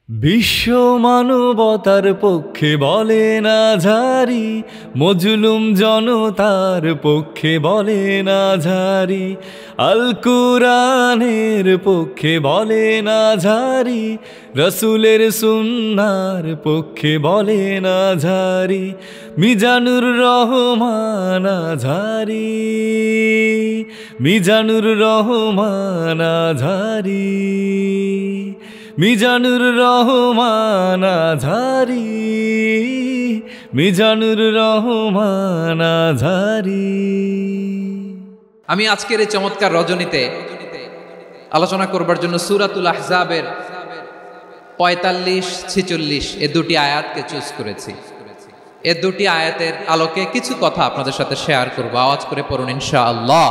বিশ্ব মানবতার পক্ষে বলে না ঝারি, মজলুম জনতার পক্ষে বলে না ঝারি, আল কুরআনের পক্ষে বলে না ঝারি, রসুলের সুন্নার পক্ষে বলে না ঝারি, মিজানুর রহমান আঝারি, মিজানুর রহমান আঝারি, মিজানুর রহমান আঝারি, মিজানুর রহমান আঝারি। আমি আজকের এই চমৎকার রজনীতে আলোচনা করবার জন্য সূরাতুল আহজাবের 45-46 এই দুটি আয়াতকে চুজ করেছি। এই দুটি আয়াতের আলোকে কিছু কথা আপনাদের সাথে শেয়ার করব। আওয়াজ করে পড়ুন ইনশাআল্লাহ।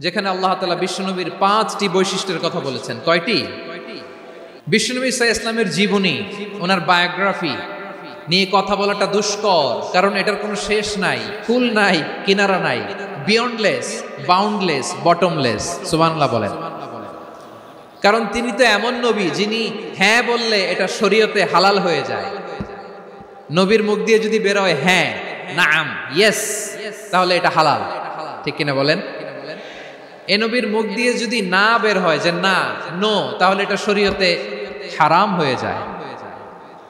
যেখানে আল্লাহ তাআলা বিশ্বনবীর 5টি বৈশিষ্ট্যের কথা বলেছেন। কয়টি? বিশ্বনবী সাল্লাল্লাহু আলাইহি ওয়াসাল্লামের জীবনী, ওনার বায়োগ্রাফি নিয়ে কথা বলাটা দুষ্কর, কারণ এটার কোনো শেষ নাই, কুল নাই, কিনারা নাই, বিয়ন্ডলেস, বাউন্ডলেস, বটমলেস। সুবহানাল্লাহ বলেন। কারণ তিনি তো এমন নবী যিনি হ্যাঁ বললে এটা শরীয়তে হালাল হয়ে যায়। নবীর মুখ দিয়ে যদি বের হয় হ্যাঁ, নাম, ইয়েস, তাহলে এটা হালাল। ঠিক কিনা বলেন? এ নবীর মুখ দিয়ে যদি না বের হয় যে না, নো, তাহলে এটা শরীয়তে হারাম হয়ে যায়।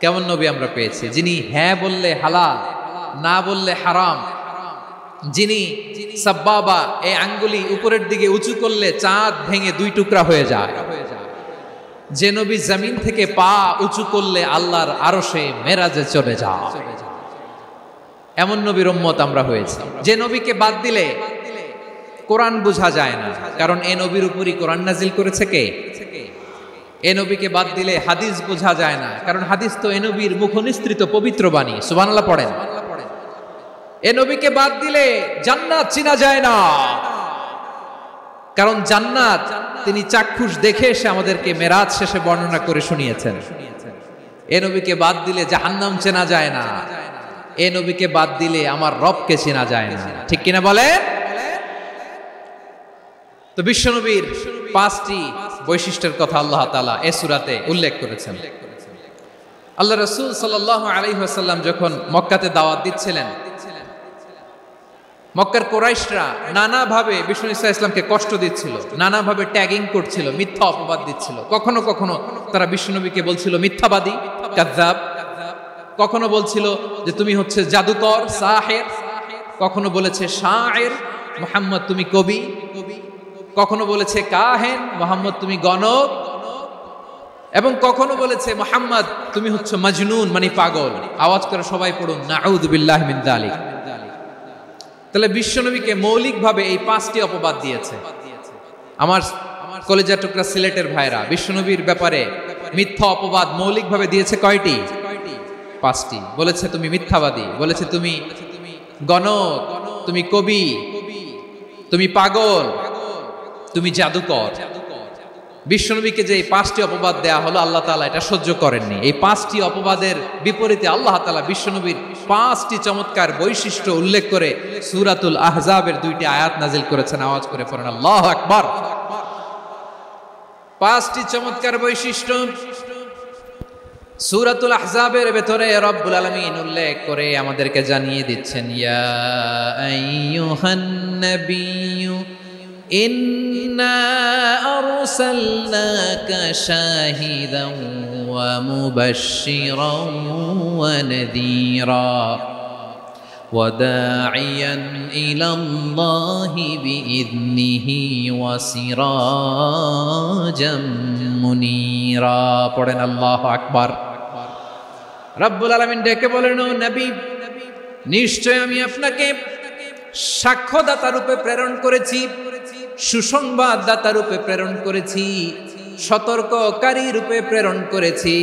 কেমন নবী আমরা পেয়েছি, যিনি হ্যাঁ বললে হালাল, না বললে হারাম, যিনি সাব্বাবা এই আঙ্গুলি উপরের দিকে উঁচু করলে চাঁদ ভেঙে 2 টুকরা হয়ে যায়, যে নবী জমিন থেকে পা উঁচু করলে আল্লাহর আরশে মেরাজে চলে যায়, এমন নবীর উম্মত আমরা হয়েছি। যে নবীকে বাদ দিলে কোরআন বোঝা যায় না, কারণ এ নবীর উপরই কোরআন নাজিল করেছে কে? এ নবীকে বাদ দিলে হাদিস বোঝা যায় না, কারণ হাদিস তো এ নবীর মুখনিসৃত পবিত্র বাণী। সুবহানাল্লাহ পড়েন। এ নবীকে বাদ দিলে জান্নাত চিনা যায় না, কারণ জান্নাত তিনি চাক্ষুষ দেখে এসে আমাদেরকে মেরাজ শেষে বর্ণনা করে শুনিয়েছেন। এ নবীকে বাদ দিলে জাহান্নাম চেনা যায় না, এ নবীকে বাদ দিলে আমার রবকে চেনা যায় না। ঠিক কিনা বলে? তো বিশ্বনবীর 5টি বৈশিষ্ট্যের কথা আল্লাহ তাআলা এই সূরাতে উল্লেখ করেছেন। আল্লাহ রাসূল সাল্লাল্লাহু আলাইহি ওয়াসাল্লাম যখন মক্কাতে দাওয়াত দিচ্ছিলেন, মক্কার কুরাইশরা নানাভাবে বিষ্ণু ইসা ইসলামকে কষ্ট দিচ্ছিল, নানাভাবে ট্যাগিং করছিল, মিথ্যা অপবাদ দিচ্ছিল। কখনো কখনো তারা বিশ্বনবীকে বলছিল মিথ্যাবাদী, কাযযাব। কখনো বলছিল যে তুমি হচ্ছে জাদুকর, সাহির। কখনো বলেছে শায়ের, মুহাম্মদ তুমি কবি। কখনো বলেছে কাহেন, মুহাম্মদ তুমি গণক। এবং কখনো বলেছে মুহাম্মদ তুমি হচ্ছে মাজনুন, মানে পাগল। আওয়াজ করে সবাই পড়ুন নাউযু বিল্লাহি মিন যালিক। তাহলে বিশ্বনবীকে মৌলিকভাবে এই 5টি অপবাদ দিয়েছে। আমার কলেজা টুকরা সিলেটের ভাইরা, বিশ্বনবীর ব্যাপারে মিথ্যা অপবাদ মৌলিকভাবে দিয়েছে কয়টি? 5টি। বলেছে তুমি মিথ্যাবাদী, বলেছে তুমি গণক, তুমি কবি, তুমি পাগল, তুমি জাদুকর। বিশ্বনবীকে যে এই 5টি অপবাদ দেয়া হলো, আল্লাহ তাআলা এটা সহ্য করেননি। এই 5টি অপবাদের বিপরীতে আল্লাহ তাআলা বিশ্বনবীর 5টি চমৎকার বৈশিষ্ট্য উল্লেখ করে সূরাতুল আহজাবের 2টি আয়াত নাজিল করেছেন। আওয়াজ করে পড়েন আল্লাহু আকবার। 5টি চমৎকার বৈশিষ্ট্য সূরাতুল আহজাবের ভেতরে রব্বুল আলামিন উল্লেখ করে আমাদেরকে জানিয়ে দিচ্ছেন, ইয়া আইয়ুহান নাবিয়্যু ইন্না আরসালনাকা শাহিদান ওয়া মুবাশশিরান ওয়া নাযীরা ওয়া দাঈয়ান ইলাল্লাহি বিইذনিহি ওয়া সিরাজাম মুনীরা। পড়েন আল্লাহু আকবার। রব্বুল আলামিন ডেকে বলেন, ও নবী, নিশ্চয় আমি আপনাকে সাক্ষ্যদাতা রূপে প্রেরণ করেছি, সুসংবাদদাতা রূপে প্রেরণ করেছি, সতর্ককারী রূপে প্রেরণ করেছি,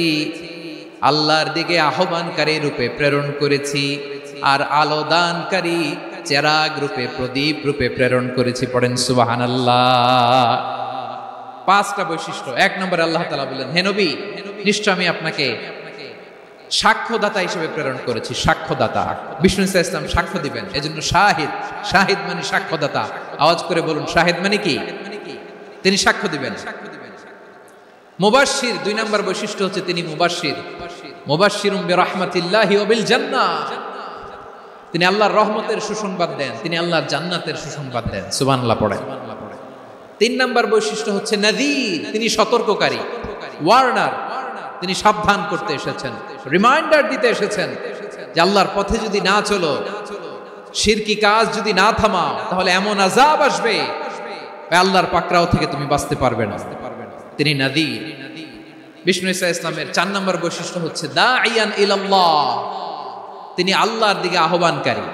আল্লাহর দিকে আহ্বানকারী রূপে প্রেরণ করেছি, আর আলো দানকারী চেরাগ রূপে, প্রদীপ রূপে প্রেরণ করেছি। পড়েন সুবহানাল্লাহ। 5টা বৈশিষ্ট্য। 1 নম্বরে আল্লাহ তাআলা বলেন, হে নবী, নিশ্চয় আমি আপনাকে সাক্ষ্যদাতা হিসেবে প্রেরণ করেছি। সাক্ষ্যদাতা, বিষ্ণু ইসলাম সাক্ষ্য দিবেন, এজন্য শাহিদ। শাহিদ মানে সাক্ষ্যদাতা। আওয়াজ করে বলুন শাহিদ মানে কি? তিনি সাক্ষ্য দিবেন। মুবাশশির, 2 নম্বর বৈশিষ্ট্য হচ্ছে তিনি মুবাশশির। মুবাশশিরুম বিরাহমাতিল্লাহি ওয়া বিল জান্নাহ, তিনি আল্লাহর রহমতের সুসংবাদ দেন, তিনি আল্লাহর জান্নাতের সুসংবাদ দেন। সুবহানাল্লাহ পড়েন। 3 নম্বর বৈশিষ্ট্য হচ্ছে নাযীর, তিনি সতর্ককারী, ওয়ার্নার, তিনি সাবধান করতে এসেছেন, রিমাইন্ডার দিতে এসেছেন যে আল্লাহর পথে যদি না চলো, শিরকি কাজ যদি না থামাও, তাহলে এমন আযাব আসবে আল্লাহর পাকড়াও থেকে তুমি বাঁচতে পারবে না। তিনি নাযীর। বিষ্ণু ঈসা ইসলামের 4 নম্বর বৈশিষ্ট্য হচ্ছে দাঈয়ান ইলাল্লাহ, তিনি আল্লাহর দিকে আহ্বানকারী।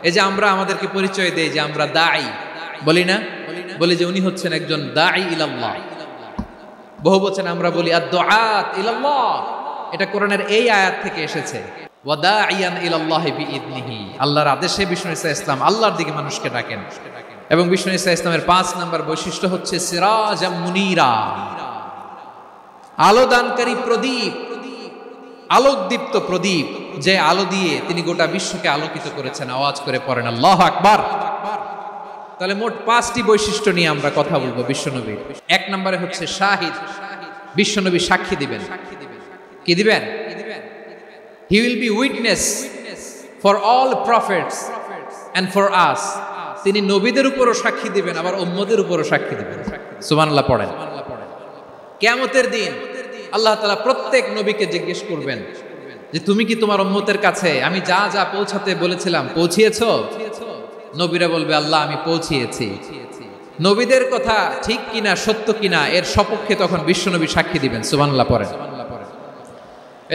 এই যে আমরা আমাদেরকে পরিচয় দেই যে আমরা দাঈ, বলি না? বলি যে উনি হচ্ছেন একজন দাঈ ইলাল্লাহ। বহু বচনে আমরা বলি আদ-দুআত ইলাল্লাহ, এটা কোরআনের এই আয়াত থেকে এসেছে। ওয়া দাঈয়ান ইলাল্লাহি বিইذনিহি, আল্লাহর আদেশে বিষ্ণু ঈসা ইসলাম আল্লাহর দিকে মানুষকে ডাকেন। এবং বিষ্ণু ঈসা ইসলামের 5 নম্বর বৈশিষ্ট্য হচ্ছে সিরাজাম মুনীরা, আলোদানকারী প্রদীপ, আলোকদীপ্ত প্রদীপ, যে আলো দিয়ে তিনি গোটা বিশ্বকে আলোকিত করেছেন। আওয়াজ করে পড়েন আল্লাহু আকবার। তাহলে মোট 5টি বৈশিষ্ট্য নিয়ে আমরা কথা বলবো বিশ্বনবীর। 1 নম্বরে হচ্ছে শাহিদ, বিশ্বনবী সাক্ষী দিবেন। কি দিবেন? He will be witness for all prophets and for us. তিনি নবীদের উপরও সাক্ষী দিবেন, আবার উম্মতের উপরও সাক্ষী দিবেন। সুবহানাল্লাহ পড়েন। কিয়ামতের দিন আল্লাহ তাআলা প্রত্যেক নবীকে জিজ্ঞেস করবেন যে তুমি কি তোমার উম্মতের কাছে আমি যা যা পৌঁছাতে বলেছিলাম পৌঁছিয়েছো? নবীরা বলবে আল্লাহ আমি পৌঁছিয়েছি। নবীদের কথা ঠিক কিনা, সত্য কিনা, এর সপক্ষে তখন বিশ্বনবী সাক্ষী দিবেন। সুবহানাল্লাহ পড়েন।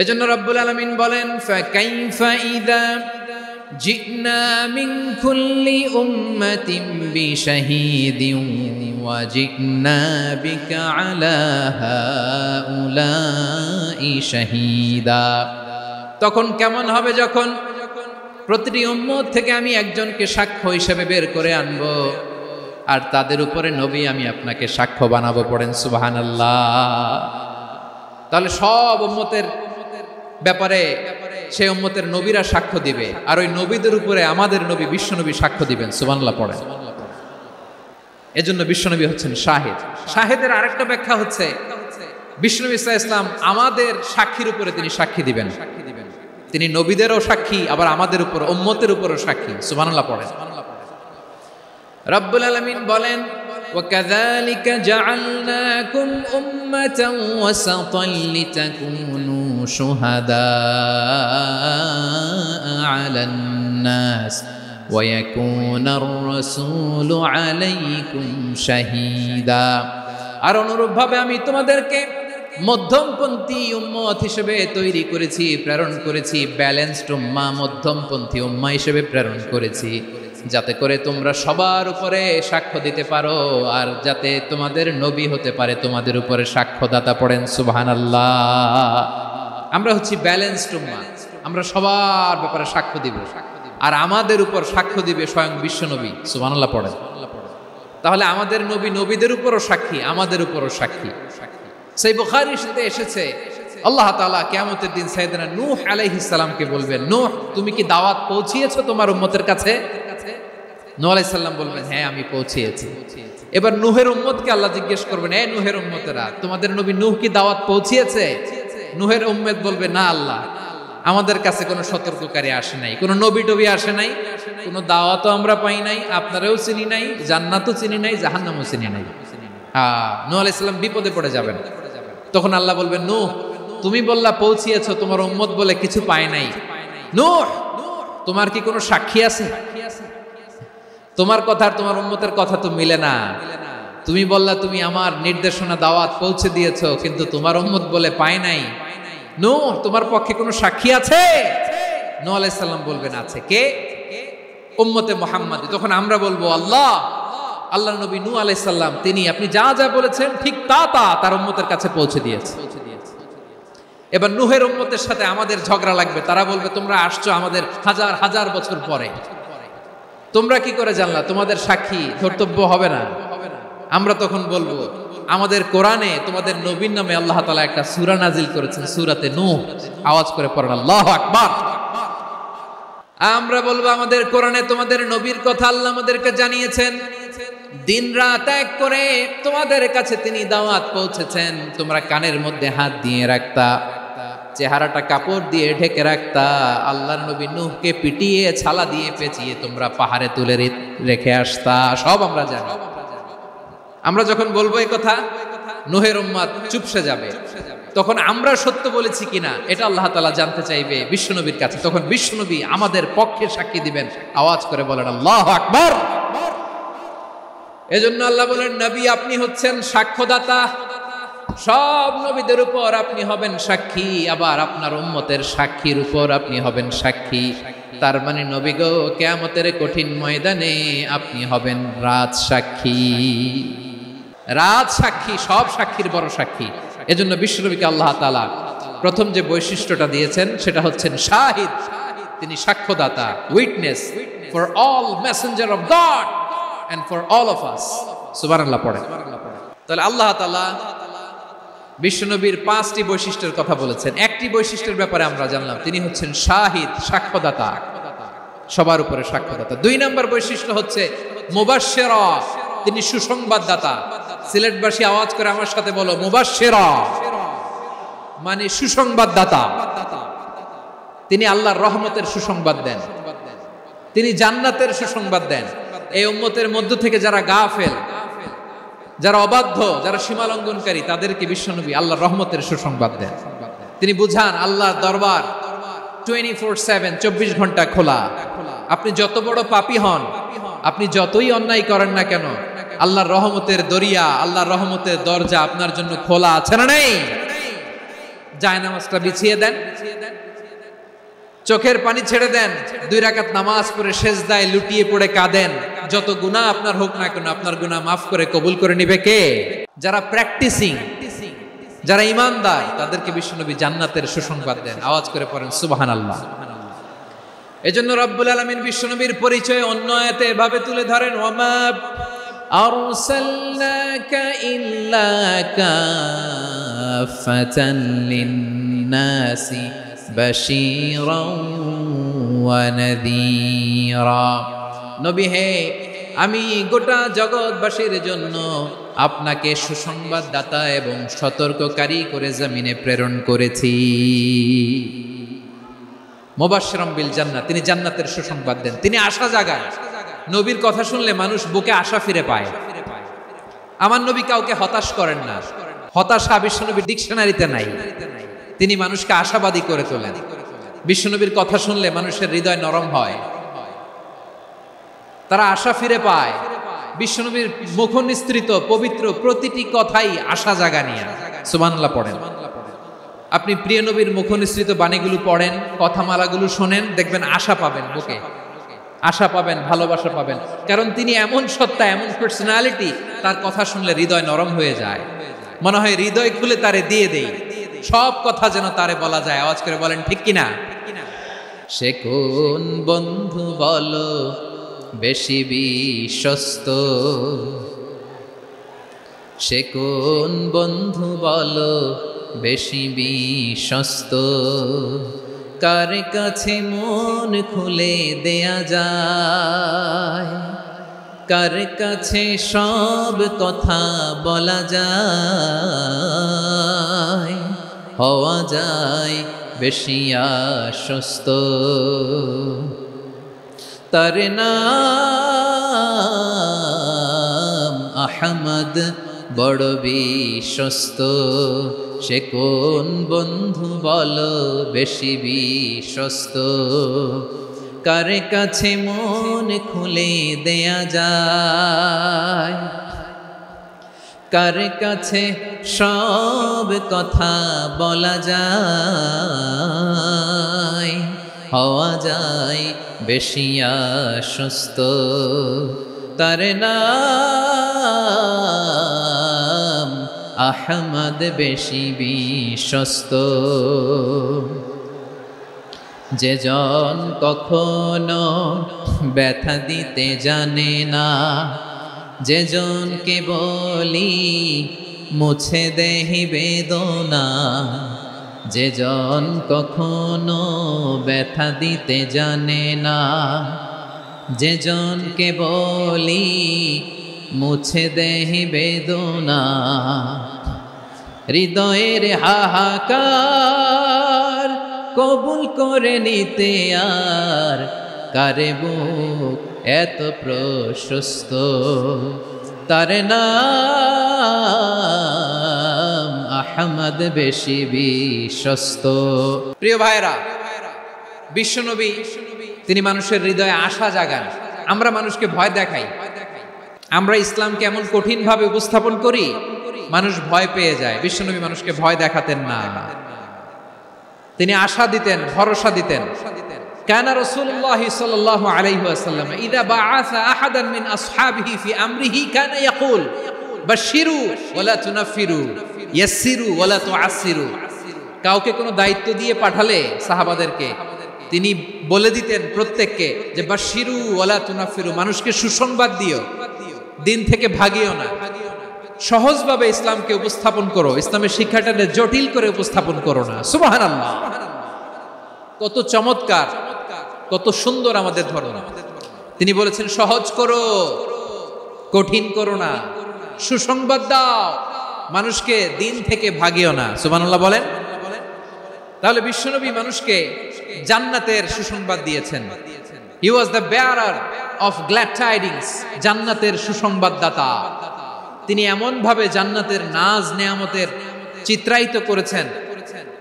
এজন্য রব্বুল আলামিন বলেন ফাকাইফা ইযা জিনা মিন কুল্লি উম্মাতিন বিশাহীদিন ওয়া জিনা বিকা আলা হাউলাই শাহীদা। তখন কেমন হবে যখন প্রতিটি উম্মত থেকে আমি একজনকে সাক্ষ্য হিসেবে বের করে আনবো, আর তাদের উপরে নবী আমি আপনাকে সাক্ষ্য বানাবো। পড়েন সুবহানাল্লাহ। তাহলে সব উম্মতের ব্যাপারে সেই উম্মতের নবীরা সাক্ষ্য দিবে, আর ওই নবীদের উপরে আমাদের নবী বিশ্বনবী সাক্ষ্য দিবেন। সুবহানাল্লাহ পড়েন। এজন্য বিশ্বনবী হচ্ছেন শাহিদ। শাহিদের আরেকটা ব্যাখ্যা হচ্ছে বিশ্বনবী সাল্লাল্লাহু আলাইহি ওয়াসাল্লাম আমাদের সাক্ষীর উপরে তিনি সাক্ষী দিবেন। তিনি নবীদেরও সাক্ষী, আবার আমাদের উপর উম্মতের উপরও সাক্ষী। সুবহানাল্লাহ পড়েন। রব্বুল আলামিন বলেন وَكَذَلِكَ جَعَلْنَاكُمْ أُمَّةً وَسَطًا لِتَكُونُوا شُهَدَاءَ عَلَى النَّاسِ وَيَكُونَ الرَّسُولُ عَلَيْكُمْ شَهِيدًا। আর অনুরূপভাবে আমি তোমাদেরকে মধ্যমপন্থী উম্মত হিসেবে তৈরি করেছি, প্রেরণ করেছি। ব্যালেন্সড উম্মাহ, মধ্যমপন্থী উম্মাহ হিসেবে প্রেরণ করেছি, যাতে করে তোমরা সবার উপরে সাক্ষ্য দিতে পারো, আর যাতে তোমাদের নবী হতে পারে তোমাদের উপরে সাক্ষ্যদাতা। পড়েন সুবহানাল্লাহ। আমরা হচ্ছি ব্যালেন্সড উম্মাহ, আমরা সবার ব্যাপারে সাক্ষ্য দিব, আর আমাদের উপর সাক্ষ্য দিবে স্বয়ং বিশ্বনবী। সুবহানাল্লাহ পড়েন। তাহলে আমাদের নবী নবীদের উপরও সাক্ষী, আমাদের উপরও সাক্ষী। সেই বুখারীর সাথে এসেছে আল্লাহ তাআলা কিয়ামতের দিন সাইয়েদনা নূহ আলাইহিস সালামকে বলবেন, নূহ তুমি কি দাওয়াত পৌঁছিয়েছো তোমার উম্মতের কাছে? নূহ আলাইহিস সালাম বলবেন হ্যাঁ আমি পৌঁছিয়েছি। এবার নূহের উম্মতকে আল্লাহ জিজ্ঞেস করবেন, এ নূহের উম্মতেরা তোমাদের নবী নূহ কি দাওয়াত পৌঁছিয়েছে? নূহের উম্মত বলবে না আল্লাহ, আমাদের কাছে কোনো সতর্ককারী আসে নাই, কোনো নবী টবি আসে নাই, কোনো দাওয়াতও আমরা পাই নাই, আপনারাও চিনি নাই, জান্নাতও চিনি নাই, জাহান্নামও চিনি নাই। নূহ আলাইহিস সালাম বিপদে পড়ে যাবেন। তখন আল্লাহ বলবেন নূহ তুমি বললা পৌঁছিয়েছো, তোমার উম্মত বলে কিছু পায় নাই। নূহ তোমার কি কোনো সাক্ষী আছে? তোমার কথা আর তোমার উম্মতের কথা তো মিলে না। তুমি বললা তুমি আমার নির্দেশনা দাওয়াত পৌঁছে দিয়েছো, কিন্তু তোমার উম্মত বলে পায় নাই। নূহ তোমার পক্ষে কোনো সাক্ষী আছে? নূহ আলাইহিস সালাম বলবেন আছে। কে? উম্মতে মুহাম্মাদী। তখন আমরা বলবো আল্লাহ নবী নূহ আলাইহিস সালাম তিনি আপনি যা যা বলেছেন ঠিক তা তার উম্মতের কাছে পৌঁছে দিয়েছে। এবার নূহের উম্মতের সাথে আমাদের ঝগড়া লাগবে। তারা বলবে তোমরা আসছো আমাদের হাজার হাজার বছর পরে, তোমরা কি করে জানলা? তোমাদের সাক্ষী ধর্তব্য হবে না। আমরা তখন বলবো আমাদের কোরআনে তোমাদের নবীর নামে আল্লাহ তাআলা একটা সূরা নাজিল করেছেন, সূরাতে নূহ। আওয়াজ করে পড়েন আল্লাহু আকবার। আমরা বলবো আমাদের কোরআনে তোমাদের নবীর কথা আল্লাহ আমাদেরকে জানিয়েছেন, দিন রাত এক করে তোমাদের কাছে তিনি দাওয়াত পৌঁছেছেন, তোমরা কানের মধ্যে হাত দিয়ে রাখতা, চেহারাটা কাপড় দিয়ে ঢেকে রাখতা, আল্লাহর নবী নূহকে পিটিয়ে ছালা দিয়ে পেঁচিয়ে তোমরা পাহাড়ে তুলে রেখে আসতা। সব আমরা জানি। আমরা যখন বলবো এই কথা, নূহের উম্মত চুপসে যাবে। তখন আমরা সত্য বলেছি কিনা এটা আল্লাহ তাআলা জানতে চাইবে বিশ্বনবীর কাছে। তখন বিশ্বনবী আমাদের পক্ষে সাক্ষী দিবেন। আওয়াজ করে বলেন আল্লাহু আকবার। এজন্য আল্লাহ বলেন, নবী আপনি হচ্ছেন সাক্ষ্যদাতা, সব নবীদের উপর আপনি হবেন সাক্ষী, আবার আপনার উম্মতের সাক্ষীর উপর আপনি হবেন সাক্ষী। তার মানে নবী গো, কিয়ামতের কঠিন ময়দানে আপনি হবেন রাজ সাক্ষী। রাজ সাক্ষী, সব সাক্ষীর বড় সাক্ষী। এজন্য বিশ্বনবীকে আল্লাহ তাআলা প্রথম যে বৈশিষ্ট্যটা দিয়েছেন সেটা হচ্ছেন শাহিদ। তিনি সাক্ষ্যদাতা, witness for all messenger of God and for all of us। সুবহানাল্লাহ পড়ে। তাহলে আল্লাহ তাআলা বিশ্বনবীর 5টি বৈশিষ্ট্যের কথা বলেছেন। একটি বৈশিষ্ট্যের ব্যাপারে আমরা জানলাম, তিনি হচ্ছেন শাহিদ, সাক্ষ্যদাতা, সবার উপরে সাক্ষ্যদাতা। 2 নম্বর বৈশিষ্ট্য হচ্ছে মুবাশশিরা, তিনি সুসংবাদদাতা। সিলেটবাসী আওয়াজ করে আমার সাথে বলো, মুবাশশিরা মানে সুসংবাদদাতা। তিনি আল্লাহর রহমতের সুসংবাদ দেন, তিনি জান্নাতের সুসংবাদ দেন। এই উম্মতের মধ্য থেকে যারা গাফেল, যারা অবাধ্য, যারা সীমালঙ্ঘনকারী, তাদেরকে বিশ্বনবী আল্লাহর রহমতের সুসংবাদ দেন। তিনি বুঝান আল্লাহর দরবার 24/7, 24 ঘন্টা খোলা। আপনি যত বড় পাপী হন, আপনি যতই অন্যায় করেন না কেন, আল্লাহর রহমতের দরিয়া, আল্লাহর রহমতের দরজা আপনার জন্য খোলা আছে না নেই? জায়নামাজটা বিছিয়ে দেন, চোখের পানি ছেড়ে দেন, 2 রাকাত নামাজ পড়ে সেজদায় লুটিয়ে পড়ে কাঁদেন। যত গুনাহ আপনার হোক না কেন, আপনার গুনাহ মাফ করে কবুল করে নিবে কে? যারা প্র্যাকটিসিং, যারা ইমানদার, তাদেরকে বিশ্বনবী জান্নাতের সুসংবাদ দেন। আওয়াজ করে পড়েন সুবহানাল্লাহ। এজন্য রব্বুল আলামিন বিশ্বনবীর পরিচয় অন্য আয়াতে এভাবে তুলে ধরেন, ওয়ামা আরসালনাকা ইল্লা কাফাতান লিন-নাসি বাশীরাও ওয়া নাযীরা। নবী হে, আমি গোটা জগৎবাসীর জন্য আপনাকে সুসংবাদদাতা এবং সতর্ককারী করে জমিনে প্রেরণ করেছি। মুবাশশিরাম বিল জান্নাত, তিনি জান্নাতের সুসংবাদ দেন, তিনি আশা জাগান। নবীর কথা শুনলে মানুষ বুকে আশা ফিরে পায়। আমার নবী কাউকে হতাশ করেন না। হতাশা বিশ্বনবীর ডিকশনারিতে নাই। তিনি মানুষকে আশাবাদী করে তোলেন। বিশ্বনবীর কথা শুনলে মানুষের হৃদয় নরম হয়, তারা আশা ফিরে পায়। বিশ্বনবীর মুখ নিঃসৃত পবিত্র প্রতিটি কথাই আশা জাগানিয়া। সুবহানাল্লাহ পড়েন। আপনি প্রিয় নবীর মুখ নিঃসৃত বাণীগুলো পড়েন, কথামালাগুলো শোনেন, দেখবেন আশা পাবেন, বুকে আশা পাবেন, ভালোবাসা পাবেন। কারণ তিনি এমন সত্তা, এমন পার্সোনালিটি, তার কথা শুনলে হৃদয় নরম হয়ে যায়। মনে হয় হৃদয় খুলে তারে দিয়ে দেই, সব কথা যেন তারে বলা যায়। আওয়াজ করে বলেন ঠিক কিনা? সে কোন বন্ধু বলো বেশি বিশ্বস্ত, সে কোন বন্ধু বলো বেশি বিশ্বস্ত, কার কাছে মন খুলে দেয়া যায়, কার কাছে সব কথা বলা যায়, হওয়া যায় বেশি আশ্বস্ত। তার নাম আহমদ, বড় বিশ্বস্ত। সে কোন বন্ধু বলো বেশি বিশ্বস্ত, কার কাছে মন খুলে দেয়া যায়, কার কাছে সব কথা বলা যায়, হওয়া যায় বেশি আশ্বস্ত। তার নাম আহমদ, বেশি বিশ্বস্ত। যে জন কখনো ব্যথা দিতে জানে না, যে জনকে বলি মুছে দেহি বেদনা, যে জন কখনো ব্যথা দিতে জানে না, যে জনকে বলি মুছে দেহি বেদনা হৃদয়ের হাহাকার কবুল করে নিতে আর কারে বুক এত প্রশস্ত তার নাম আহমদ বেশি বিশ্বস্ত। প্রিয় ভাইরা, বিশ্বনবী তিনি মানুষের হৃদয়ে আশা জাগান। আমরা মানুষকে ভয় দেখাই, আমরা ইসলামকে এমন কঠিন ভাবে উপস্থাপন করি মানুষ ভয় পেয়ে যায়। বিশ্বনবী মানুষকে ভয় দেখাতেন না, তিনি আশা দিতেন, ভরসা দিতেন। কানা রাসূলুল্লাহ সাল্লাল্লাহু আলাইহি ওয়াসাল্লাম ইযা বাআসা আহাদান মিন আসহাবিহি ফি আমরিহি কানা ইয়াকুল বাশশিরু ওয়ালা তুনাফিরু ইয়াসসিরু ওয়ালা তুআসসিরু। কাউকে কোনো দায়িত্ব দিয়ে পাঠালে সাহাবাদেরকে তিনি বলে দিতেন প্রত্যেককে যে বাশশিরু ওয়ালা তুনাফিরু, মানুষকে সুসংবাদ দিও, দিন থেকে ভাগিও না, সহজভাবে ইসলামকে উপস্থাপন করো, ইসলামের শিক্ষাটাকে জটিল করে উপস্থাপন করো না। সুবহানাল্লাহ, কত চমৎকার, কত সুন্দর আমাদের ধর্ম। তিনি বলেছেন সহজ করো, কঠিন করো না, সুসংবাদ দাও, মানুষকে দিন থেকে ভাগিও না। সুবহানাল্লাহ বলেন। তাহলে বিশ্বনবী মানুষকে জান্নাতের সুসংবাদ দিয়েছেন। He was the bearer of glad tidings, জান্নাতের সুসংবাদদাতা। তিনি এমন ভাবে জান্নাতের নাজ নেয়ামতের চিত্রায়িত করেছেন,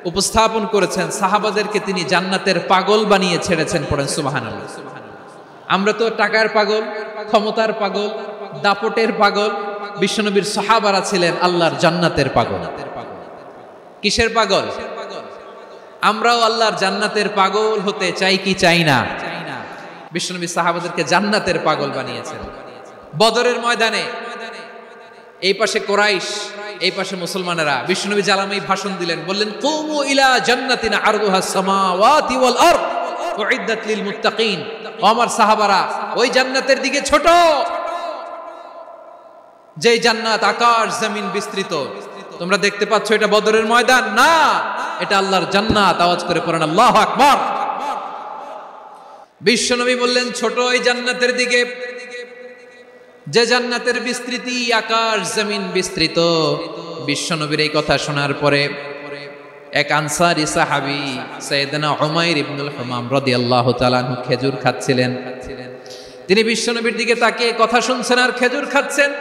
উপস্থাপন করেছেন, সাহাবাদেরকে তিনি জান্নাতের পাগল বানিয়ে ছেড়েছেন। পড়েন সুবহানাল্লাহ। আমরা তো টাকার পাগল, ক্ষমতার পাগল, দাপটের পাগল। বিশ্বনবীর সাহাবারা ছিলেন আল্লাহর জান্নাতের পাগল। কিসের পাগল? আমরাও আল্লাহর জান্নাতের পাগল হতে চাই কি চাই না? বিশ্বনবী সাহাবাদেরকে জান্নাতের পাগল বানিয়েছেন। বদরের ময়দানে এই পাশে কোরাইশ, এই পাশে মুসলমানেরা। বিশ্বনবী জালামাই ভাষণ দিলেন, বললেন কুমু ইলা জান্নাতিন আরদুহা সামাওয়াতি ওয়াল আরদ উইদ্দাত লিল মুত্তাকিন। ও আমার সাহাবারা, ওই জান্নাতের দিকে ছোট, যে জান্নাত আকাশ জমিন বিস্তৃত। তোমরা দেখতে পাচ্ছ এটা বদরের ময়দান না, এটা আল্লাহর জান্নাত। আওয়াজ করে পড়েন আল্লাহু আকবার। বিশ্বনবী বললেন ছোট ওই জান্নাতের দিকে, যে জান্নাতের বিস্তৃতি আকাশ জমিন বিস্তৃত। বিশ্বনবীর এই কথা শোনার পরে এক আনসারী সাহাবী সাইয়েদনা উমাইর ইবনুল হুমাম রাদিয়াল্লাহু তাআলা আনহু খেজুর খাচ্ছিলেন। তিনি বিশ্বনবীর দিকে তাকিয়ে কথা শুনছেন আর খেজুর খাচ্ছেন।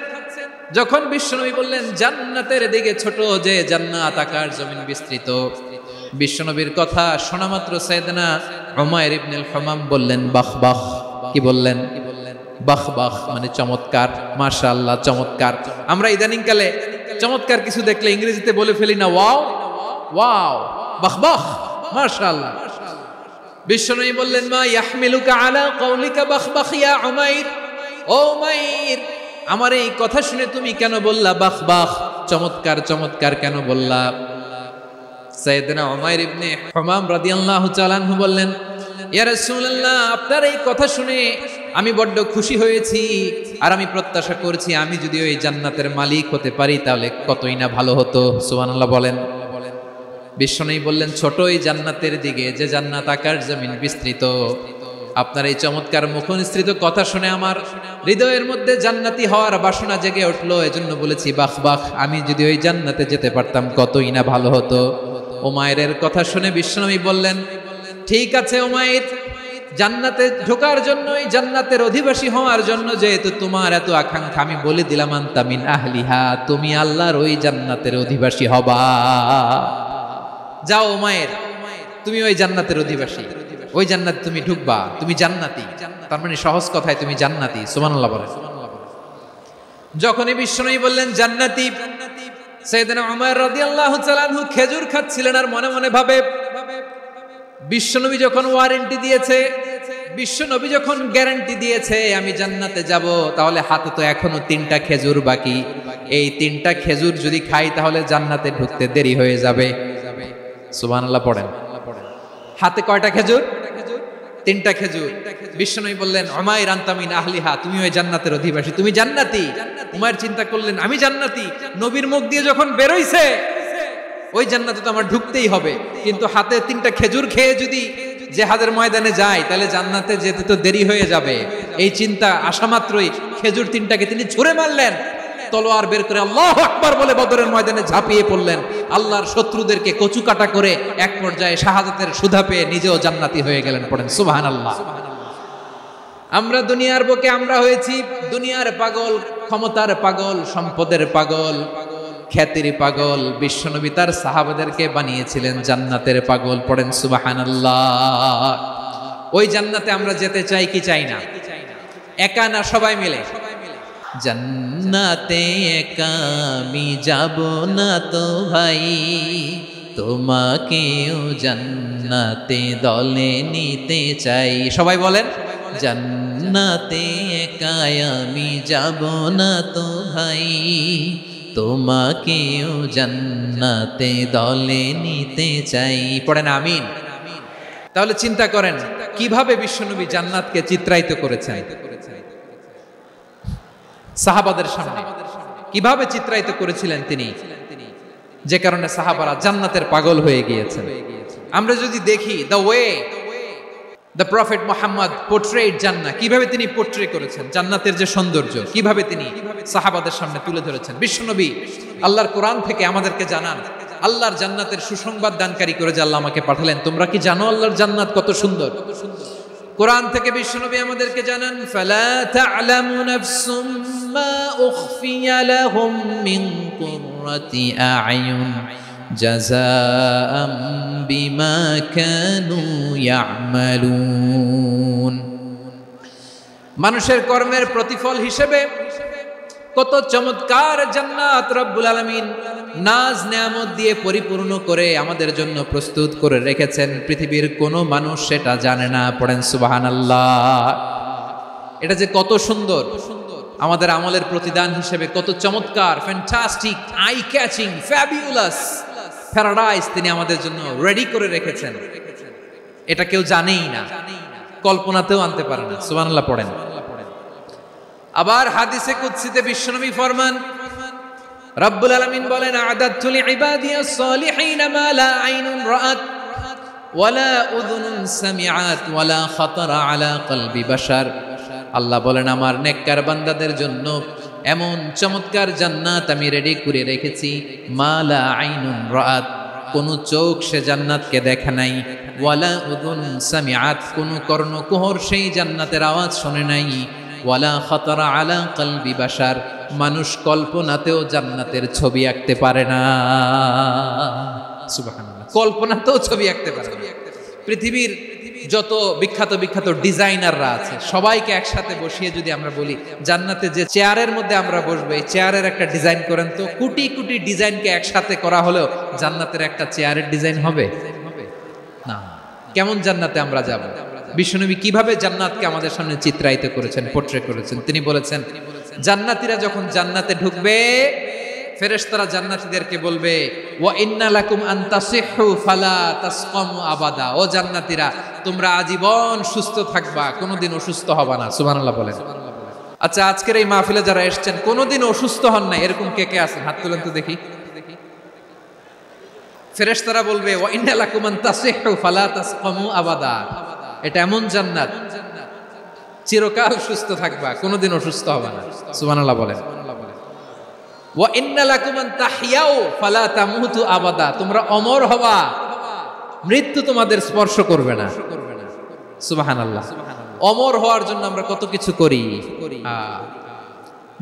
যখন বিশ্বনবী বললেন জান্নাতের দিকে ছোট, যে জান্নাত আকাশ জমিন বিস্তৃত, বিশ্বনবীর কথা শোনা মাত্র সাইয়েদনা উমাইর ইবনুল হুমাম বললেন বাহ বাহ। কি বললেন? বাহ বাহ মানে চমৎকার, মাশাআল্লাহ চমৎকার। আমরা ইদানিং কালে চমৎকার কিছু দেখলে ইংরেজিতে বলে ফেলি না ওয়াও ওয়াও, বাহ বাহ, মাশাআল্লাহ। বিশ্বনবী বললেন মা ইয়াহমিলুকা আলা কওলিকা বাহ বাহ ইয়া উমাইর। ও উমাইর, আমার এই কথা শুনে তুমি কেন বললা বাহ বাহ, চমৎকার চমৎকার কেন বললা? সাইয়েদনা উমাইর ইবনে হুমাম রাদিয়াল্লাহু তাআলা আনহু বললেন ইয়া রাসূলুল্লাহ, আপনার এই কথা শুনে আমি বড্ড খুশি হয়েছি, আর আমি প্রত্যাশা করছি আমি যদি ওই জান্নাতের মালিক হতে পারি তাহলে কতই না ভালো হতো। সুবহানাল্লাহ বলেন। বিশ্বনবী বললেন ছোট ওই জান্নাতের দিকে, যে জান্নাত আকাশ জমিন বিস্তৃত। আপনার এই চমৎকার মুখনিসৃত কথা শুনে আমার হৃদয়ের মধ্যে জান্নাতি হওয়ার বাসনা জেগে উঠলো, এজন্য বলেছি বাহ বাহ, আমি যদি ওই জান্নাতে যেতে পারতাম কতই না ভালো হতো। উমাইরের কথা শুনে বিশ্বনবী বললেন ঠিক আছে উমাইর, জান্নাতে ঢোকার জন্য, এই জান্নাতের অধিবাসী হওয়ার জন্য যেহেতু তোমার এত আকাঙ্ক্ষা, আমি বলে দিলাম আনতা মিন আহলিহা, তুমি আল্লাহর ওই জান্নাতের অধিবাসী হবা। যাও উমাইর, তুমি ওই জান্নাতের অধিবাসী, ওই জান্নাতে তুমি ঢুকবা, তুমি জান্নাতি। তার মানে সহজ কথায় তুমি জান্নাতি। সুবহানাল্লাহ বলেন। যখনই বিশ্বনবী বললেন জান্নাতি, সাইয়েদনা উমর রাদিয়াল্লাহু তাআলা আনহু খেজুর খাচ্ছিলেন আর মনে মনে ভাবে বিশ্বনবী যখন ওয়ারেন্টি দিয়েছে, বিশ্বনবী যখন গ্যারান্টি দিয়েছে আমি জান্নাতে যাব, তাহলে হাতে তো এখনো 3টা খেজুর বাকি। এই 3টা খেজুর যদি খাই তাহলে জান্নাতে ঢুকতে দেরি হয়ে যাবে। সুবহানাল্লাহ পড়েন। হাতে কয়টা খেজুর? 3টা খেজুর। বিশ্বনবী বললেন উমাইর আনতা মিন আহলিহা, তুমি ওই জান্নাতের অধিবাসী, তুমি জান্নাতি। উমাইর চিন্তা করলেন আমি জান্নাতি, নবীর মুখ দিয়ে যখন বেরোইছে ওই জান্নাতে তো আমার ঢুকতেই হবে, কিন্তু হাতে 3টা খেজুর খেয়ে যদি জিহাদের ময়দানে যাই তাহলে জান্নাতে যেতে তো দেরি হয়ে যাবে। এই চিন্তা আসা মাত্রই খেজুর তিনটাকে তিনি ছুঁড়ে মারলেন, তলোয়ার বের করে আল্লাহু আকবার বলে বদরের ময়দানে ঝাঁপিয়ে পড়লেন। আল্লাহর শত্রুদেরকে কচুকাটা করে এক পর্যায়ে শাহাদাতের সুধা পেয়ে নিজেও জান্নাতি হয়ে গেলেন। পড়েন সুবহানাল্লাহ। আমরা দুনিয়ার বুকে আমরা হয়েছি দুনিয়ার পাগল, ক্ষমতার পাগল, সম্পদের পাগল, খ্যাতির পাগল। বিশ্বনবী তার সাহাবাদেরকে বানিয়েছিলেন জান্নাতের পাগল। পড়েন সুবহানাল্লাহ। ওই জান্নাতে আমরা যেতে চাই কি চাই না? একা না সবাই মিলে? জান্নাতে একা আমি যাব না তো ভাই, তোমাকেও জান্নাতে দলে নিতে চাই। সবাই বলেন, জান্নাতে একা আমি যাব না তো ভাই, তোমাকেও জান্নাতে দলে নিতে চাই। পড়েন আমিন। তাহলে চিন্তা করেন কিভাবে বিশ্বনবী জান্নাতকে চিত্রায়িত করেছেন সাহাবাদের সামনে, কিভাবে চিত্রায়িত করেছিলেন তিনি, যে কারণে সাহাবারা জান্নাতের পাগল হয়ে গিয়েছেন। আমরা যদি দেখি the way the prophet Muhammad portrait জান্নাত, কিভাবে তিনি পোর্ট্রে করেছেন জান্নাতের যে সৌন্দর্য, কিভাবে তিনি সাহাবাদের সামনে তুলে ধরেছেন। বিশ্বনবী আল্লাহর কোরআন থেকে আমাদেরকে জানান, আল্লাহর জান্নাতের সুসংবাদ দানকারী করে যে আল্লাহ আমাকে পাঠালেন। তোমরা কি জানো আল্লাহর জান্নাত কত সুন্দর? কোরআন থেকে বিশ্বনবী আমাদেরকে জানান, ফালা তা'লামু নাফসুম মা উখফিয়া লাহুম মিন কুররাতি আ'য়ুন জাযাআম বিমা কানু ইয়া'মালুন। মানুষের কর্মের প্রতিফল হিসেবে কত চমৎকার জান্নাত রব্বুল আলামিন নাজ নেয়ামত দিয়ে পরিপূর্ণ করে আমাদের জন্য প্রস্তুত করে রেখেছেন। পৃথিবীর কোনো মানুষ সেটা জানে না। পড়েন সুবহানাল্লাহ। এটা যে কত সুন্দর, আমাদের আমলের প্রতিদান হিসেবে কত চমৎকার, fantastic, eye catching, fabulous paradise তিনি আমাদের জন্য রেডি করে রেখেছেন। এটা কেউ জানেই না, কল্পনাতেও আনতে পারে না। সুবহানাল্লাহ পড়েন। আবার হাদিসে কুদসিতে বিশ্বনবী ফরমান, রব্বুল আলামিন বলেন, আ'দাদতু লিইবাদিয়াস সালিহিন মা লা আইনুন রাআত ওয়ালা উযুনুন সামিআত ওয়ালা খাতারা আলা কলবি বাশার। আল্লাহ বলেন, আমার নেককার বান্দাদের জন্য এমন চমৎকার জান্নাত আমি রেডি করে রেখেছি, মা লা আইনুন রাআত, কোন চোখ সে জান্নাতকে দেখে নাই, ওয়ালা উযুন সামিআত, কোন কর্ণকুহর সেই জান্নাতের আওয়াজ শোনে নাই, ওয়ালা খাতারা আলা কলবি বাশার, মানুষ কল্পনাতেও জান্নাতের ছবি আঁকতে পারে না। সুবহানাল্লাহ। কল্পনাতেও ছবি আঁকতে পারে না। পৃথিবীর যত বিখ্যাত বিখ্যাত ডিজাইনাররা আছে সবাইকে একসাথে বসিয়ে যদি আমরা বলি জান্নাতে যে চেয়ারের মধ্যে আমরা বসবো, এই চেয়ারের একটা ডিজাইন করেন তো, কোটি কোটি ডিজাইনকে একসাথে করা হলেও জান্নাতের একটা চেয়ারের ডিজাইন হবে না। কেমন জান্নাতে আমরা যাব? বিশ্বনবী কিভাবে জান্নাতকে আমাদের সামনে চিত্রায়িত করেছেন, পোর্ট্রে করেছেন। তিনি বলেছেন, জান্নাতীরা যখন জান্নাতে ঢুকবে, ফেরেশতারা জান্নাতীদেরকে বলবে, ওয়া ইন্না লাকুম আন তাসিহু ফালা তাসকামু আবাদা। ও জান্নাতীরা, তোমরা আজীবন সুস্থ থাকবা, কোনোদিন অসুস্থ হবা না। সুবহানাল্লাহ বলেন। আচ্ছা, আজকের এই মাহফিলে যারা এসেছেন কোনোদিন অসুস্থ হন না, এরকম কে কে আছেন? হাত তুলেন তো দেখি। ফেরেশতারা বলবে, ওয়া ইন্না লাকুম আন তাসিহু ফালা তাসকামু আবাদা। এটা এমন জান্নাত, চিরকাল সুস্থ থাকবা, কোনোদিন অসুস্থ হবে না। সুবহানাল্লাহ বলেন। ওয়া ইন্না লাকুম আন তাহইয়াউ ফালা তামুতু আবাদা। তোমরা অমর হবা, মৃত্যু তোমাদের স্পর্শ করবে না। সুবহানাল্লাহ। অমর হওয়ার জন্য আমরা কত কিছু করি।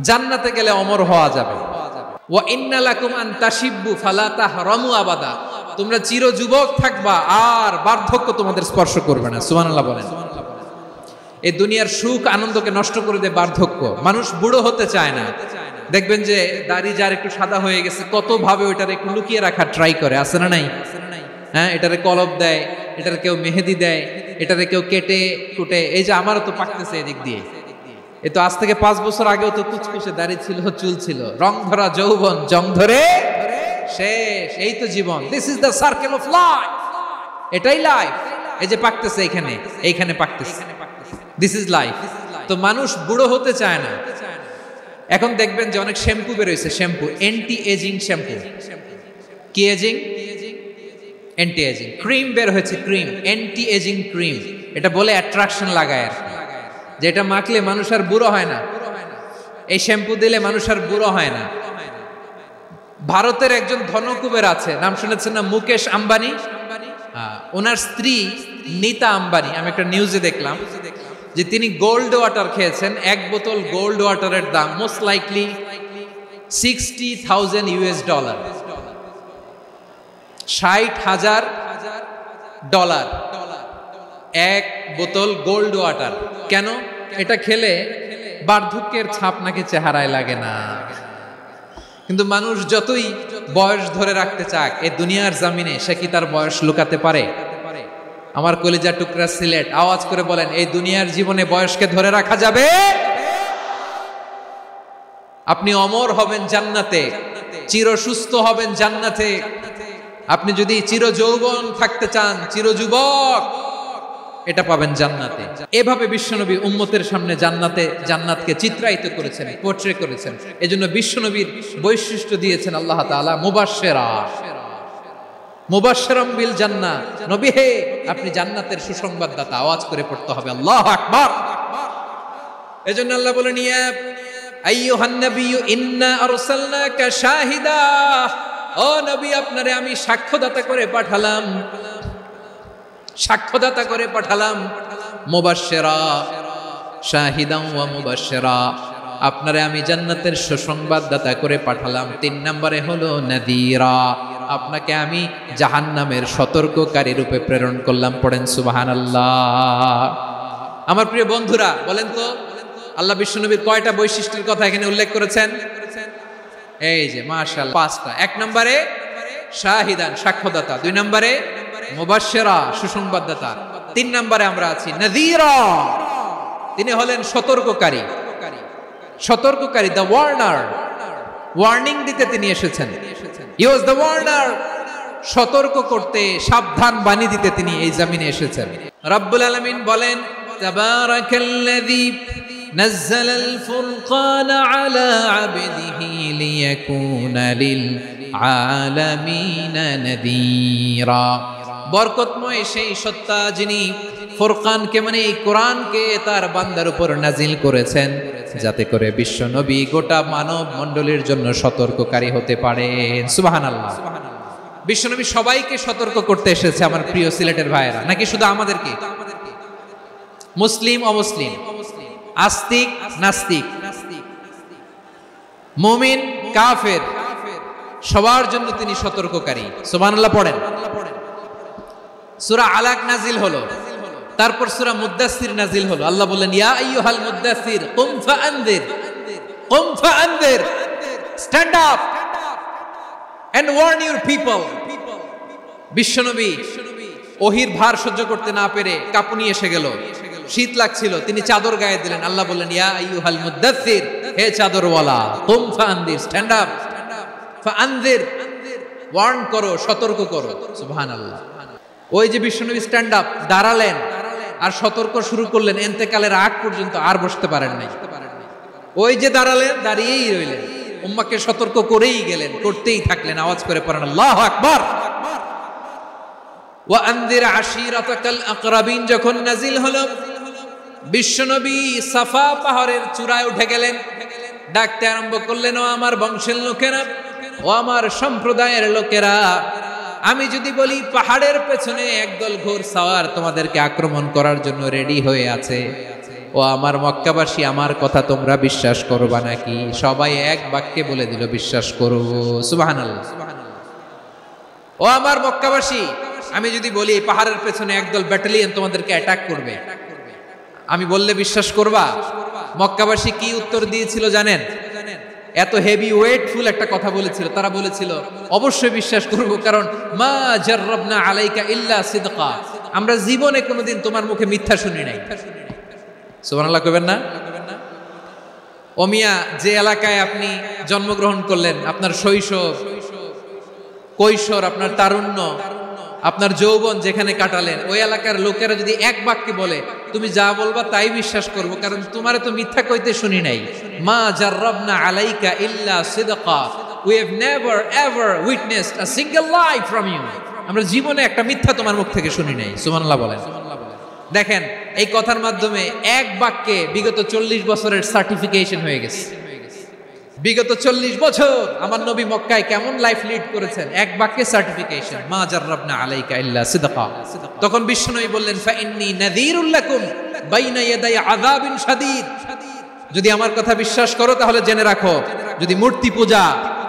জান্নাতে গেলে অমর হওয়া যাবে। ওয়া ইন্না লাকুম আন তাশিব্বু ফালা তাহরামু আবাদা। তোমরা চির যুবক থাকবা, আর বার্ধক্য তোমাদের স্পর্শ করবে না। সুবহানাল্লাহ বলেন। এই দুনিয়ার সুখ আনন্দকে নষ্ট করে দেয় বার্ধক্য। মানুষ বুড়ো হতে চায় না। দেখবেন যে দাড়ি যার একটু সাদা হয়ে গেছে, কত ভাবে ওইটারে একটু লুকিয়ে রাখার ট্রাই করে, আছে না নাই? হ্যাঁ, এটারে কলব দেয়, এটারে কেউ মেহেদি দেয়, এটারে কেউ কেটে কুটে। এই যে আমারও তো পাকতেছে এদিক দিয়ে, এ তো আজ থেকে 5 বছর আগেও তো কুচকুচে দাড়ি ছিল, চুল ছিল, রং ধরা যৌবন, জং ধরে শেষ। এই তো জীবন। This is the circle of life. এটাই লাইফ। এই যে পাকতেছে এইখানে, এইখানে পাকতেছে, দিস ইজ লাইফ। তো মানুষ বুড়ো হতে চায় না। এখন দেখবেন যে অনেক শ্যাম্পু বেরোইছে, শ্যাম্পু, অ্যান্টি এজিং শ্যাম্পু। কি এজিং? Anti ageing. ক্রিম বের হয়েছে, ক্রিম, অ্যান্টি এজিং ক্রিম। এটা বলে অ্যাট্রাকশন লাগায় আর কি। যেটা মাখলে মানুষ আর বুড়ো হয় না, এই শ্যাম্পু দিলে মানুষ আর বুড়ো হয় না। ভারতের একজন ধনকুবের আছে, নাম শুনেছেন না, মুকেশ আম্বানি। ওনার স্ত্রী নীতা আম্বানি, আমি একটা নিউজে দেখলাম যে তিনি গোল্ড ওয়াটার খেয়েছেন। এক বোতল গোল্ড ওয়াটারের দাম মোস্ট লাইকলি $60,000 $60,000 এক বোতল গোল্ড ওয়াটার। কেন? এটা খেলে বার্ধক্যের ছাপ নাকি চেহারায় লাগে না। কিন্তু মানুষ যতই বয়স ধরে রাখতে চাক এই দুনিয়ার জামিনে, সে কি তার বয়স লুকাতে পারে? আমার কলিজা টুকরা সিলেট, আওয়াজ করে বলেন, এই দুনিয়ার জীবনে বয়সকে ধরে রাখা যাবে? আপনি অমর হবেন জান্নাতে, চির সুস্থ হবেন জান্নাতে। আপনি যদি চির যৌবন থাকতে চান, চির যুবক, এটা পাবেন জান্নাতে। এভাবে বিশ্বনবী উম্মতের সামনে জান্নাতকে চিত্রায়িত করেছেন, পোর্ট্রে করেছেন। এজন্য বিশ্বনবীর বৈশিষ্ট্য দিয়েছেন আল্লাহ তাআলা মুবাশশিরাম বিল জান্নাহ। নবী হে, আপনি জান্নাতের সুসংবাদদাতা। আওয়াজ করে পড়তে হবে আল্লাহু আকবার। এজন্য আল্লাহ বলেন, ইয়া আইয়ুহান নাবিয়্যু ইন্না আরসালনাকা শাহিদা, ও নবী, আপনারে আমি সাক্ষ্যদাতা করে পাঠালাম, সাক্ষ্যদাতা করে পাঠালাম। মুবাশশিরা, শাহিদান ওয়া মুবাশশিরা, আপনারে আমি জান্নাতের সুসংবাদদাতা করে পাঠালাম। 3 নম্বরে হলো নাযীরা, আপনাকে আমি জাহান্নামের সতর্ককারী রূপে প্রেরণ করলাম। পড়েন সুবহানাল্লাহ। আমার প্রিয় বন্ধুরা, বলেন তো আল্লাহ বিশ্বনবীর কয়টা বৈশিষ্ট্যের কথা এখানে উল্লেখ করেছেন? এই যে মাশাআল্লাহ 5টা। 1 নম্বরে শাহিদান, সাক্ষ্যদাতা। 2 নম্বরে মুবাশশিরা, সুসংবাদদাতা। 3 নম্বরে আমরা আছি নাযীরা, তিনি হলেন সতর্ককারী। সতর্ককারী, দ্য ওয়ার্নার, ওয়ার্নিং দিতে তিনি এসেছেন। হি ওয়াজ দ্য ওয়ার্নার, সতর্ক করতে, সাবধান বাণী দিতে তিনি এই জমিনে এসেছেন। রব্বুল আলামিন বলেন, তাবারাকাল্লাযী নাযালাল ফুরকানা আলা আবদিহি লিয়াকুনা লিল আলামিনা নাযীরা। বরকতময় সেই সত্তা যিনি ফুরকানকে, মানে এই কোরআনকে তার বান্দার উপর নাজিল করেছেন, যাতে করে বিশ্ব নবী গোটা মানব মণ্ডলীর জন্য সতর্ককারী হতে পারেন। সুবহানাল্লাহ। বিশ্ব নবী সবাইকে সতর্ক করতে এসেছে আমার প্রিয় সিলেটের ভাইয়েরা, নাকি শুধু আমাদেরকে? মুসলিম অমুসলিম, আস্তিক নাস্তিক, মুমিন কাফের, সবার জন্য তিনি সতর্ককারী। সুবহানাল্লাহ পড়েন। সূরা আলাক নাজিল হলো, তারপর সূরা মুদ্দাসসির নাজিল হলো। আল্লাহ বললেন, ইয়া আইয়ুহাল মুদ্দাসসির কুম ফাআনযির, stand up and warn your people. বিশ্বনবী ওহীর ভার সহ্য করতে না পেরে কাঁপুনি এসে গেল, শীত লাগছিল, তিনি চাদর গায়ে দিলেন। আল্লাহ বললেন, ইয়া আইয়ুহাল মুদ্দাসসির, হে চাদরওয়ালা, কুম ফাআনযির, স্ট্যান্ড আপ, ফাআনযির, ওয়ার্ন করো, সতর্ক করো। সুবহানাল্লাহ। ওই যে বিশ্বনবী স্ট্যান্ড আপ, দাঁড়ালেন আর সতর্ক শুরু করলেন, ইন্তেকালের আগ পর্যন্ত আর বসতে পারেন নাই। ওই যে দাঁড়ালেন, দাঁড়িয়েই রইলেন, উম্মাহকে সতর্ক করেই গেলেন, করতেই থাকলেন। আওয়াজ করে পড়েন আল্লাহু আকবার। ওয়া আনযির আশীরাতাকাল আকরাবিন যখন নাজিল হলো, বিশ্বনবী সাফা পাহাড়ের চূড়ায় উঠে গেলেন, ডাকতে আরম্ভ করলেন, ও আমার বংশের লোকেরা, ও আমার সম্প্রদায়ের লোকেরা, আমি যদি বলি পাহাড়ের পেছনে একদল ঘোড়সাওয়ার তোমাদেরকে আক্রমণ করার জন্য রেডি হয়ে আছে, ও আমার মক্কাবাসী, আমার কথা তোমরা বিশ্বাস করবা নাকি? সবাই এক বাক্যে বলে দিল, বিশ্বাস করো। সুবহানাল্লাহ। ও আমার মক্কাবাসী, আমি যদি বলি পাহাড়ের পেছনে একদল ব্যাটালিয়ন তোমাদেরকে অ্যাটাক করবে, আমি বললে বিশ্বাস করবা? মক্কাবাসী কি উত্তর দিয়েছিল জানেন? এত হেভি ওয়েটফুল একটা কথা বলেছিল। তারা বলেছিল, অবশ্যই বিশ্বাস করব, কারণ মা জাররাবনা আলাইকা ইল্লা সিদকা, আমরা জীবনে কোনোদিন তোমার মুখে মিথ্যা শুনি নাই। সুবহানাল্লাহ কইবেন না? ও মিয়া, যে এলাকায় আপনি জন্মগ্রহণ করলেন, আপনার শৈশব, কৈশোর, আপনার তারুণ্য, আপনার যৌবন যেখানে কাটালেন, ওই এলাকার লোকেরা যদি এক বাক্যে বলে তুমি যা বলবা তাই বিশ্বাস করব, কারণ তোমারে তো মিথ্যা কইতে শুনি নাই। মা জাররাবনা আলাইকা ইল্লা সিদকা, we have never ever witnessed a single lie from you, আমরা জীবনে একটা মিথ্যা তোমার মুখ থেকে শুনি নাই। সুবহানাল্লাহ বলেন। দেখেন এই কথার মাধ্যমে এক বাক্যে বিগত 40 বছরের সার্টিফিকেশন হয়ে গেছে। বিগত 40 বছর আমার নবী মক্কায় কেমন লাইফ লিড করেছেন, এক বাক্যে সার্টিফিকেশন, মা জাররাবনা আলাইকা ইল্লা সিদকা। তখন বিশ্বনবী বললেন ফা ইন্নী নাযীরুল লাকুম বাইনা ইয়াদাই আযাবিন শাদীদ। যদি আমার কথা বিশ্বাস করো তাহলে জেনে রাখো, যদি মূর্তি পূজা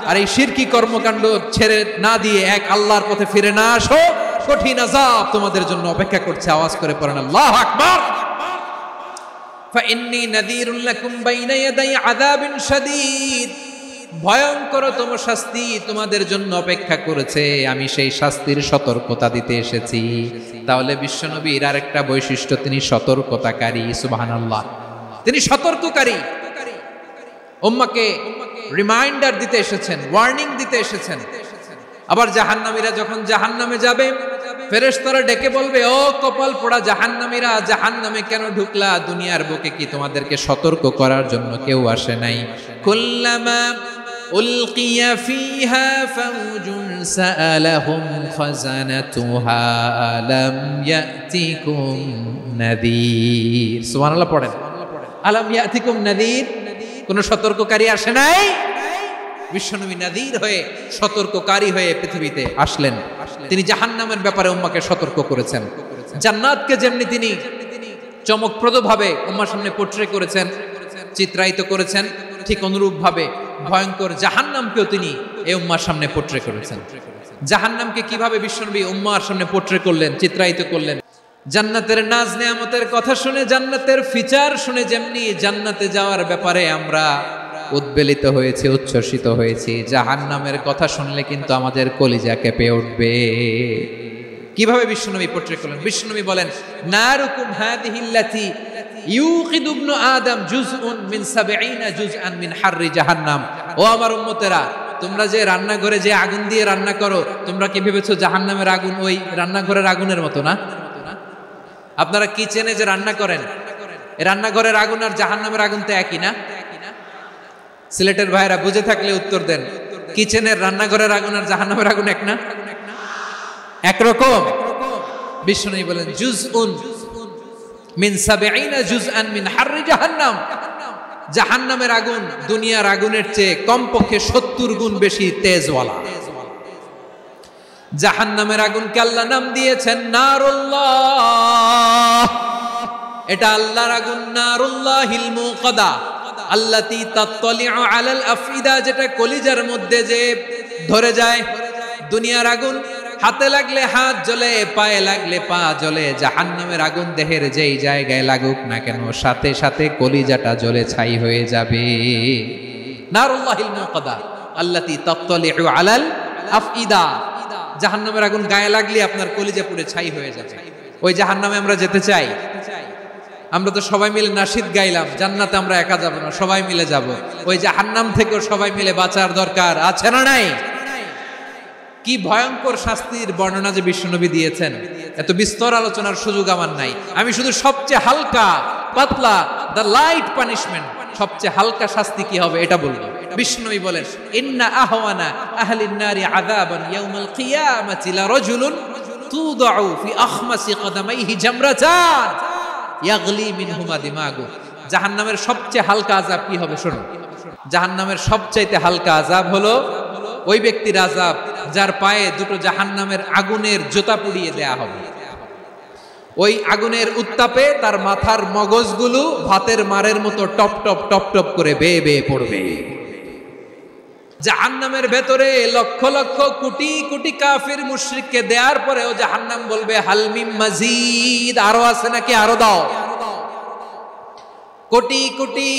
আর এই শিরকি কর্মকাণ্ড ছেড়ে না দিয়ে এক আল্লাহর পথে ফিরে না আসো, কঠিন আযাব তোমাদের জন্য অপেক্ষা করছে। আওয়াজ করে পড়েন আল্লাহু আকবার। ফাইন্নী নাযীরুল লাকুম বাইনা ইয়াদাই আযাবিন শাদীদ। ভয়ঙ্করতম শাস্তি তোমাদের জন্য অপেক্ষা করেছে, আমি সেই শাস্তির সতর্কতা দিতে এসেছি। তাহলে বিশ্বনবীর আরেকটা বৈশিষ্ট্য, তিনি সতর্কতাকারী। সুবহানাল্লাহ, তিনি সতর্ককারী। উম্মাহকে রিমাইন্ডার দিতে এসেছেন, ওয়ার্নিং দিতে এসেছেন। আবার জাহান্নামীরা যখন জাহান্নামে যাবে, ফেরেশতারা ডেকে বলবে, ও কপাল পোড়া জাহান্নামীরা, জাহান্নামে কেন ঢুকলা? দুনিয়ার বুকে কি তোমাদেরকে সতর্ক করার জন্য কেউ আসে নাই? কুল্লামা উলকিয়া ফিহা ফাউজুন সাআলাহুম খাজানাতুহা আলাম ইয়াতিকুম নাযীর। সুবহানাল্লাহ পড়েন, আলাম ইয়াতিকুম নাযীর, কোন সতর্ককারী আসে নাই? বিশ্বনবী নাযীর হয়ে, সতর্ককারী হয়ে পৃথিবীতে আসলেন। তিনি জাহান্নামের ব্যাপারে উম্মাহকে সতর্ক করেছেন। জান্নাতকে যেমনি তিনি চমকপ্রদ ভাবে উম্মার সামনে পোট্রে করেছেন, চিত্রায়িত করেছেন, ঠিক অনুরূপ ভাবে ভয়ঙ্কর জাহান্নামকেও তিনি এই উম্মার সামনে পোট্রে করেছেন। জাহান্নামকে কিভাবে বিশ্বনবী উম্মার সামনে পোট্রে করলেন, চিত্রায়িত করলেন? জান্নাতের নাজ নেয়ামতের কথা শুনে, জান্নাতের ফিচার শুনে যেমনি জান্নাতে যাওয়ার ব্যাপারে আমরা উদ্বেলিত হয়েছি, উচ্ছ্বসিত হয়েছি, জাহান্নামের কথা শুনলে কিন্তু আমাদের কলিজা কেঁপে উঠবে। কিভাবে বিশ্বনবী পোট্রে করলেন? বিশ্বনবী বলেন, নারুকুম হাযিহিল্লাতী ইউকিদু ইবনু আদম জুজউন মিন ৭০ জুজআন মিন হাররি জাহান্নাম। ও আমার উম্মতেরা, তোমরা যে রান্নাঘরে যে আগুন দিয়ে রান্না করো, তোমরা কি ভেবেছো জাহান্নামের আগুন ওই রান্নাঘরের আগুনের মতো? না। আপনারা কিচেনে যে রান্না করেন, রান্নাঘরের আগুন আর জাহান্নামের আগুন তো একই না? সিলেটের ভাইরা বুঝে থাকলে উত্তর দেন, কিচেনের রান্নাঘরের আগুন আর জাহান্নামের আগুন এক না? একরকম। বিশ্বনবী বলেন, জুজউন মিন ৭০ জুজআন মিন হাররি জাহান্নাম। জাহান্নামের আগুন দুনিয়ার আগুনের চেয়ে কমপক্ষে ৭০ গুণ বেশি তেজওয়ালা। জাহান্নামের আগুনকে আল্লাহ নাম দিয়েছেন নারুল্লাহ। এটা আল্লাহর আগুন, নারুল্লাহিল মুকাদা আল্লাতী তাত্তালিউ আলাল আফইদা, যেটা কলিজার মধ্যে যে ধরে যায়। দুনিয়ার আগুন হাতে লাগলে হাত জ্বলে, পায়ে লাগলে পা জ্বলে। জাহান্নামের আগুন দেহের যেই জায়গায় লাগুক না কেন, সাথে সাথে কলিজাটা জ্বলে ছাই হয়ে যাবে। নারুল্লাহিল মুকাদা আল্লাতী তাত্তালিউ আলাল আফইদা। জাহান্নামের আগুন গায়ে লাগলে আপনার কলিজা পুড়ে ছাই হয়ে যাবে। ওই জাহান্নামে আমরা যেতে চাই? আমরা তো সবাই মিলে নাশিদ গাইলাম, জান্নাতে আমরা একা যাব না, সবাই মিলে যাব। ওই জাহান্নাম থেকেও সবাই মিলে বাঁচার দরকার আছে না নাই? কি ভয়ঙ্কর শাস্তির বর্ণনা যে বিশ্বনবী দিয়েছেন, এত বিস্তর আলোচনার সুযোগ আমার নাই। আমি শুধু সবচেয়ে হালকা পাতলা, দ্য লাইট পানিশমেন্ট, সবচেয়ে হালকা শাস্তি কি হবে এটা বলবো। বিশ্বনবী বলেন, ইন্না আহওয়ানা আহলিন নারি আযাবান ইয়াউমাল কিয়ামাতি লারাজুলুন তুদাউ ফি আখমাসি কদামাইহি জামরাতান ইয়াগলি মিনহুমা দিমাগু। জাহান্নামের সবচেয়ে হালকা আযাব কি হবে শুনুন। জাহান্নামের সবচাইতে হালকা আযাব হলো ওই ব্যক্তির আযাব যার পায়ে দুটো জাহান্নামের আগুনের জোতা পুড়িয়ে দেয়া হবে। ওই আগুনের উত্তাপে তার মাথার মগজগুলো ভাতের মারের মতো টপ টপ টপ টপ করে বেয়ে বেয়ে পড়বে। জাহান্নামের ভেতরে লক্ষ লক্ষ কোটি কোটি কাফির মুশরিককে দেওয়ার পরেও জাহান্নাম বলবে, হাল মিন মাজিদ, আরো আছে নাকি, আরো দাও। কোটি কোটি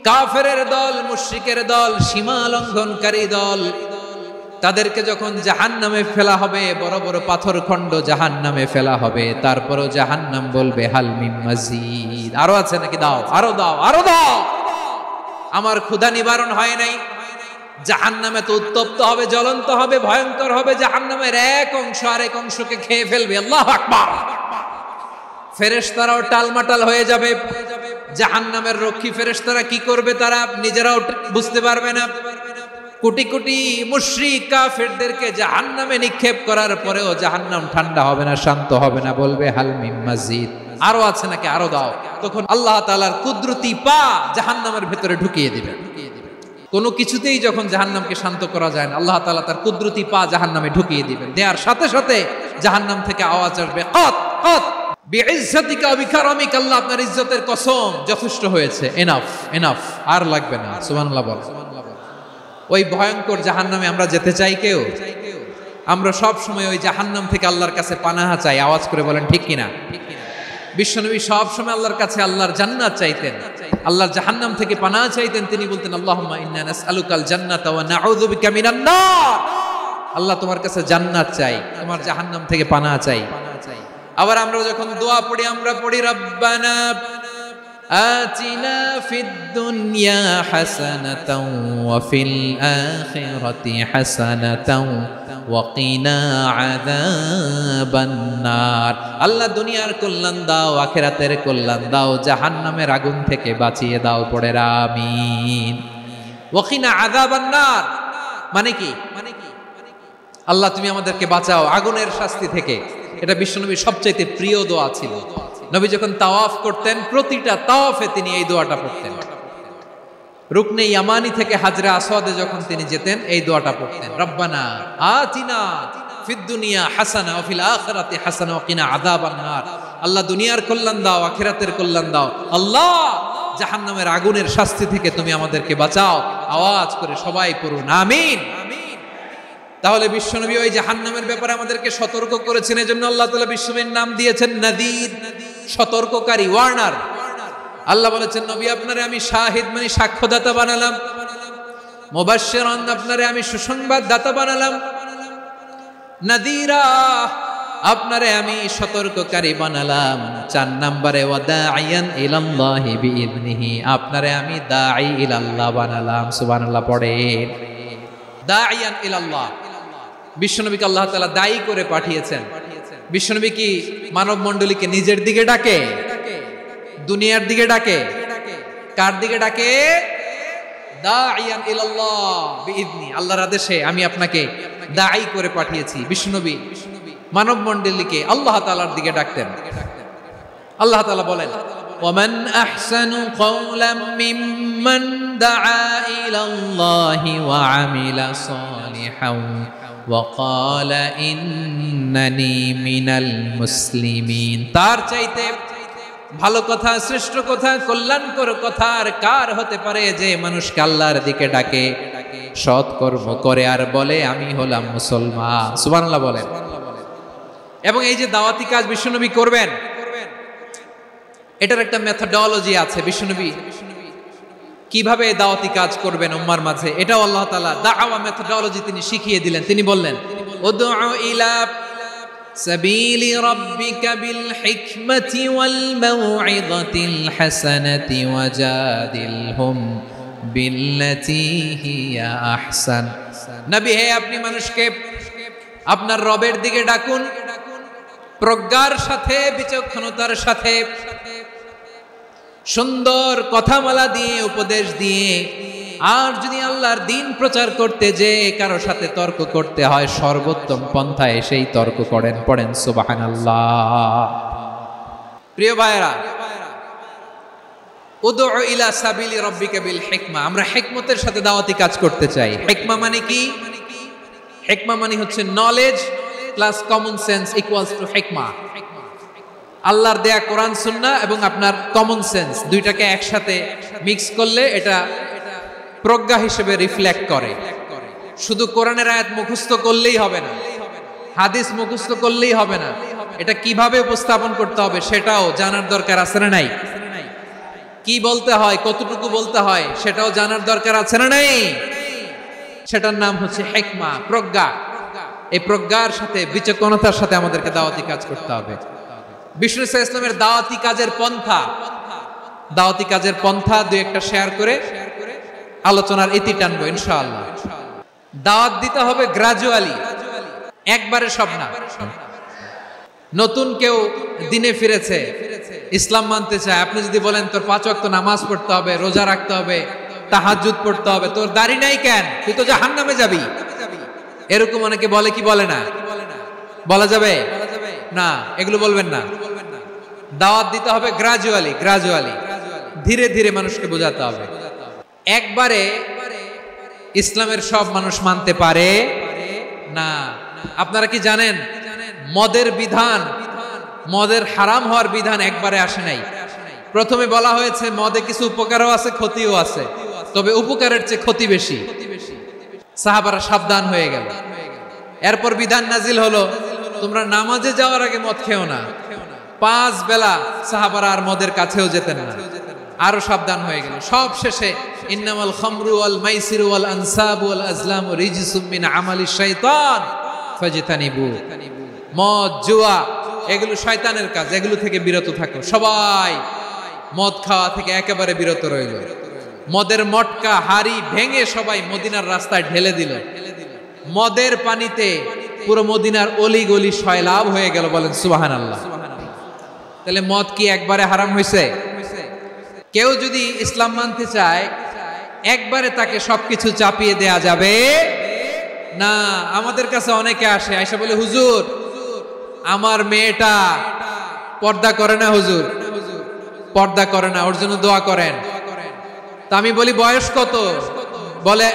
কাফেরের দল, মুশরিকের দল, সীমা লঙ্ঘনকারী দল, তাদেরকে যখন জাহান্নামে ফেলা হবে, বড় বড় পাথর খণ্ড জাহান্নামে ফেলা হবে, তারপরও জাহান্নাম বলবে, হাল মিন মাজিদ, আরো আছে নাকি, দাও, আরো দাও, আরো দাও। আমার ক্ষুধা নিবারণ হয় নাই। জাহান্নামে তো উত্তপ্ত হবে, জ্বলন্ত হবে, ভয়ঙ্কর হবে। জাহান্নামের এক অংশ আরেক অংশকে খেয়ে ফেলবে। আল্লাহু আকবার। ফেরেশতারাও টালমাটাল হয়ে যাবে। জাহান্নামের রক্ষী ফেরেশতারা কি করবে তারা নিজেরাও বুঝতে পারবে না। কোটি কোটি মুশরিক কাফেরদেরকে জাহান্নামে নিক্ষেপ করার পরেও জাহান্নাম ঠান্ডা হবে না, শান্ত হবে না, বলবে হাল মিন মাজিদ, আরো আছে নাকি আরো দাও, তখন আল্লাহ তাআলার কুদরতি পা জাহান্নামের ভেতরে ঢুকিয়ে দিবেন। কোনো কিছুতেই যখন জাহান্নামকে শান্ত করা যায় না, আল্লাহ তাআলা তার কুদরতি পা জাহান্নামে ঢুকিয়ে দিবেন। দেওয়ার সাথে সাথে জাহান্নাম থেকে আওয়াজ আসবে, কত কত বিইজ্জাতিকা ওয়া বিকারামিকা, আল্লাহ আপনার ইজ্জতের কসম, যথেষ্ট হয়েছে, এনাফ এনাফ, আর লাগবে না। সুবহানাল্লাহ বল। ওই ভয়ঙ্কর জাহান্নামে আমরা যেতে চাই কেউ? আমরা সব সময় ওই জাহান্নাম থেকে আল্লাহর কাছে পানাহা চাই। আওয়াজ করে বলেন ঠিক কিনা? বিশ্বনবী সব সময় আল্লাহর কাছে আল্লাহর জান্নাত চাইতেন, আল্লাহর জাহান্নাম থেকে পানাহা চাইতেন। তিনি বলতেন, আল্লাহুম্মা ইন্না নাসআলুকাল জান্নাতা ওয়া নাউযু বিকা মিনান নার। আল্লাহ তোমার কাছে জান্নাত চাই, তোমার জাহান্নাম থেকে পানাহা চাই। আবার আমরা যখন দোয়া পড়ি, আমরা পড়ি রব্বানা আতিনা ফিদ দুনিয়া হাসানাতাও ওয়া ফিল আখিরাতি হাসানাতাও ওয়া কিনা আযাবান নার। আল্লাহ দুনিয়ার কল্যাণ দাও, আখিরাতের কল্যাণ দাও, জাহান্নামের আগুন থেকে বাঁচিয়ে দাও। পড়ে আমিন। ওয়া কিনা আযাবান নার মানে কি? আল্লাহ তুমি আমাদেরকে বাঁচাও আগুনের শাস্তি থেকে। এটা বিশ্বনবীর সবচাইতে প্রিয় দোয়া ছিল। নবী যখন তাওয়াফ করতেন, প্রতিটা তাওয়াফে তিনি এই দোয়াটা পড়তেন। রুকনে ইয়ামানি থেকে হাজরে আসওয়াদে যখন তিনি যেতেন, এই দোয়াটা পড়তেন, রব্বানা আতিনা ফিদ দুনিয়া হাসানা ওয়া ফিল আখিরাতি হাসানা ওয়া কিনা আযাবান নার। আল্লাহ দুনিয়ার কল্যাণ দাও, আখিরাতের কল্যাণ দাও। আল্লাহ জাহান্নামের আগুনের শাস্তি থেকে তুমি আমাদেরকে বাঁচাও। আওয়াজ করে সবাই পড়ুন আমিন। তাহলে বিশ্বনবী ওই জাহান্নামের ব্যাপারে আমাদেরকে সতর্ক করেছেন। এজন্য আল্লাহ তাআলা বিশ্বনবীর নাম দিয়েছেন নাযীর, সতর্ককারী, ওয়ার্নার। আল্লাহ বলেছেন, নবী আপনারে আমি শাহিদ মানে সাক্ষ্যদাতা বানালাম, মুবাশশিরান আপনারে আমি সুসংবাদ দাতা বানালাম, নাযীরা আপনারে আমি সতর্ককারী বানালাম। 4 নম্বরে ওয়া দাঈয়ান ইলাল্লাহি বিইذনিহি, আপনারে আমি দাঈ ইলাল্লাহ বানালাম। সুবহানাল্লাহ পড়েন। দাঈয়ান ইলাল্লাহ, বিশ্বনবীকে আল্লাহ তাআলা দায়ী করে পাঠিয়েছেন। বিশ্বনবী কি মানব মণ্ডলীকে নিজের দিকে ডাকে? দুনিয়ার দিকে ডাকে? কার দিকে ডাকে? দাঈয়ান ইলাল্লাহ বিইذনি, আল্লাহর আদেশে আমি আপনাকে দায়ী করে পাঠিয়েছি। বিশ্বনবী মানব মণ্ডলীকে আল্লাহ তাআলার দিকে ডাকতেন। আল্লাহ তাআলা বলেন, ওয়ামান আহসানু কওলাম মিম্মান দাআ ইলাল্লাহি ওয়া আমিলা সালিহান ওয়া ক্বালা ইন্নানি মিনাল মুসলিমিন। তার চাইতে ভালো কথা, শ্রেষ্ঠ কথা, কল্যাণকর কথা আর কার হতে পারে যে মানুষকে আল্লাহর দিকে ডাকে, সৎ কর্ম করে আর বলে আমি হলাম মুসলমান। সুবহানাল্লাহ বলেন। এবং এই যে দাওয়াতি কাজ বিশ্বনবী করবেন, এটার একটা মেথডোলজি আছে। বিশ্বনবী কিভাবে দাওয়াতি কাজ করবেন উম্মার মাঝে, এটাও আল্লাহ তাআলা দাওয়া মেথডোলজি তিনি শিখিয়ে দিলেন। তিনি বললেন, উদউ ইলা সাবিলি রাব্বিকা বিল হিকমাতি ওয়াল মাউইযাতিল হাসানাতি ওয়াজাদিলহুম বিল্লাতী হিয়া আহসান। নবী হে, আপনি মানুষকে আপনার রবের দিকে ডাকুন, প্রজ্ঞার সাথে, বিচক্ষণতার সাথে, সুন্দর কথামালা দিয়ে, উপদেশ দিয়ে। আর যদি আল্লাহর দ্বীন প্রচার করতে যে কারো সাথে তর্ক করতে হয়, সর্বোত্তম পন্থায় সেই তর্ক করেন। পড়েন সুবহানাল্লাহ। প্রিয় ভাইরা, উদউ ইলা সাবিলি রাব্বিকা বিল হিকমা, আমরা হিকমতের সাথে দাওয়াতি কাজ করতে চাই। হিকমা মানে কি? হিকমা মানে হচ্ছে knowledge plus common sense equals to হিকমা। আল্লাহর দেয়া কোরআন সুন্নাহ এবং আপনার কমন সেন্স, দুইটাকে একসাথে মিক্স করলে এটা প্রজ্ঞা হিসেবে রিফ্লেক্ট করে। শুধু কোরআনের আয়াত মুখস্থ করলেই হবে না, হাদিস মুখস্থ করলেই হবে না, এটা কিভাবে উপস্থাপন করতে হবে সেটাও জানার দরকার আছে না নাই? কি বলতে হয়, কতটুকু বলতে হয় সেটাও জানার দরকার আছে না নাই? সেটার নাম হচ্ছে হিকমা, প্রজ্ঞা। এই প্রজ্ঞার সাথে, বিচক্ষণতার সাথে আমাদেরকে দাওয়াতি কাজ করতে হবে। বিষ্ণু ইসলামের দাওয়াতি কাজের পন্থা দুই একটা শেয়ার করে আলোচনার ইতি টানবো ইনশাআল্লাহ। দাওয়াত দিতে হবে গ্রাজুয়ালি, একবারে সব না। নতুন কেউ দিনে ফিরেছে, ইসলাম মানতে চায়, আপনি যদি বলেন তোর 5 ওয়াক্ত নামাজ পড়তে হবে, রোজা রাখতে হবে, তাহাজ্জুদ পড়তে হবে, তোর দাড়ি নাই কেন, তুই তো জাহান্নামে যাবি, এরকম অনেকে বলে কি বলে না? বলা যাবে না? এগুলো বলবেন না। দাওয়াত দিতে হবে গ্রাজুয়ালি গ্রাজুয়ালি, ধীরে ধীরে মানুষকে বোঝাতে হবে। একবারে ইসলামের সব মানুষ মানতে পারে না। আপনারা কি জানেন মদের বিধান, মদের হারাম হওয়ার বিধান একবারে আসে নাই। প্রথমে বলা হয়েছে মদে কিছু উপকারও আছে ক্ষতিও আছে, তবে উপকারের চেয়ে ক্ষতি বেশি। সাহাবারা সাবধান হয়ে গেল। এরপর বিধান নাজিল হলো তোমরা নামাজে যাওয়ার আগে মদ খেও না। 5 বেলা সাহাবারা আর মদের কাছেও যেতেন না, আরো সাবধান হয়ে গেল। সব শেষে ইন্নামাল খামরু ওয়াল মাইসিরু ওয়াল আনসাবু ওয়াল আজলামু রিজসুম মিন আমালিশ শাইতান ফাজতানিবু। মদ জুয়া এগুলো শয়তানের কাজ, এগুলো থেকে বিরত থাকো। সবাই মদ খাওয়া থেকে একেবারে বিরত রইল। মদের মটকা হাড়ি ভেঙে সবাই মদিনার রাস্তায় ঢেলে দিল। মদের পানিতে পুরো মদিনার অলি গলি সয়লাভ হয়ে গেল। বলেন সুবহানাল্লাহ। তাহলে মদ কি একবারে হারাম হয়েছে? কেউ যদি ইসলাম মানতে চায় একবারে তাকে সবকিছু চাপিয়ে দেয়া যাবে না। আমাদের কাছে অনেকে আসে, আয়সা বলে হুজুর আমার মেয়েটা পর্দা করে না, হুজুর পর্দা করে না, ওর জন্য দোয়া করেন। তা আমি বলি বয়স কত? বলে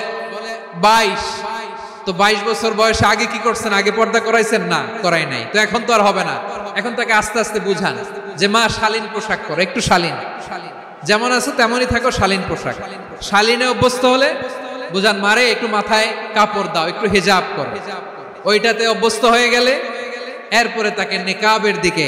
22। তো 22 বছর বয়সে আগে কি করছেন? আগে পর্দা করাইছেন? না, করাই নাই। তো এখন তো আর হবে না। এখন তাকে আস্তে আস্তে বুঝান যে মা শালীন পোশাক করো, একটু শালীন, যেমন আছো তেমনই থাকো, শালীন পোশাক। শালীনে অভ্যস্ত হলে বুঝান মারে একটু মাথায় কাপড় দাও, একটু হিজাব করো। ওইটাতে অভ্যস্ত হয়ে গেলে এরপরে তাকে নিকাবের দিকে